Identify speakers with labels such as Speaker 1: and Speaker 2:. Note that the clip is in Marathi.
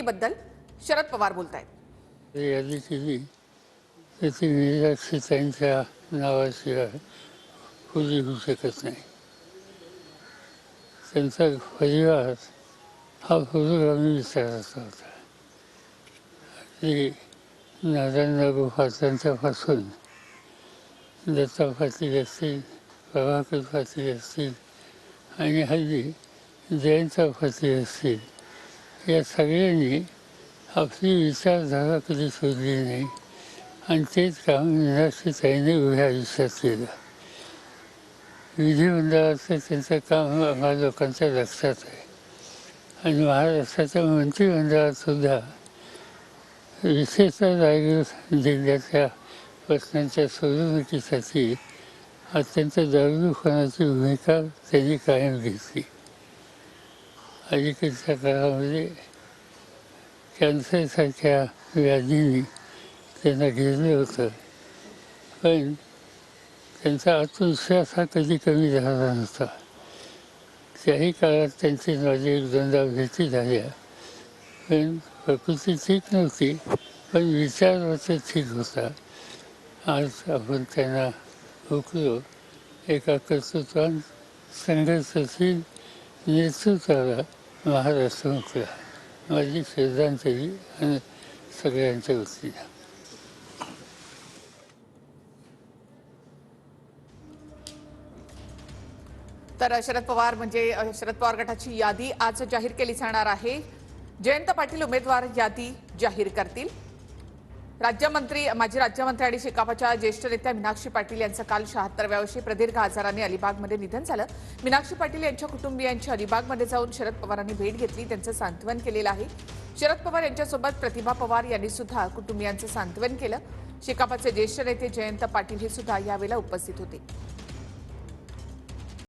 Speaker 1: यादीबद्दल शरद पवार बोलतायत।
Speaker 2: यादी केली तर ती निराक्षितांच्या नावाशिवाय खुली होऊ शकत नाही। त्यांचा परिवार हा पुरोगामी विचाराचा होता। ते नारायण गुहा त्यांच्यापासून दत्ता पाटील असतील, प्रभाकर पाटील असतील आणि हल्ली जयंत पाटील असतील, या सगळ्यांनी आपली विचारधारा कधी सोडली नाही आणि तेच काम निराक्षिताईने उभ्या आयुष्यात केलं। विधिमंडळाचं त्यांचं काम आम्हा लोकांच्या लक्षात आहे आणि महाराष्ट्राच्या मंत्रिमंडळात सुद्धा विशेषतः रायगड जिल्ह्याच्या प्रश्नांच्या सोडवणुकीसाठी अत्यंत जागरूकपणाची भूमिका त्यांनी कायम घेतली। अलीकडच्या काळामध्ये कॅन्सरसारख्या व्याधींनी त्यांना घेरलं होतं, पण त्यांचा आत्मविश्वास हा कधी कमी झाला नव्हता। त्याही काळात त्यांची माझी एक दोनदा भेटी झाल्या, पण प्रकृती ठीक नव्हती, पण विचार मात्र ठीक होता। आज आपण त्यांना ओळखलो एका कर्तृत्वान संघर्षशील नेतृत्वाला महाराष्ट्र मुकला। माझी श्रद्धांजली आणि सगळ्यांच्या वतीनं।
Speaker 1: तर शरद पवार गटाची यादी आज जाहीर केली जाणार आहे। जयंत पाटील उमेदवार यादी जाहीर करतील। माजी राज्यमंत्री आणि शेकापच्या ज्येष्ठ नेत्या मीनाक्षी पाटील यांचं काल 76व्या वर्षी प्रदीर्घ आजाराने अलिबागमध्ये निधन झालं। मीनाक्षी पाटील यांच्या कुटुंबियांची अलिबागमध्ये जाऊन शरद पवारांनी भेट घेतली, त्यांचं सांत्वन केलेलं आहे। शरद पवार यांच्यासोबत प्रतिभा पवार यांनी सुद्धा कुटुंबियांचं सांत्वन केलं। शेकापचे ज्येष्ठ नेते जयंत पाटील हे सुद्धा यावेळेला उपस्थित होते।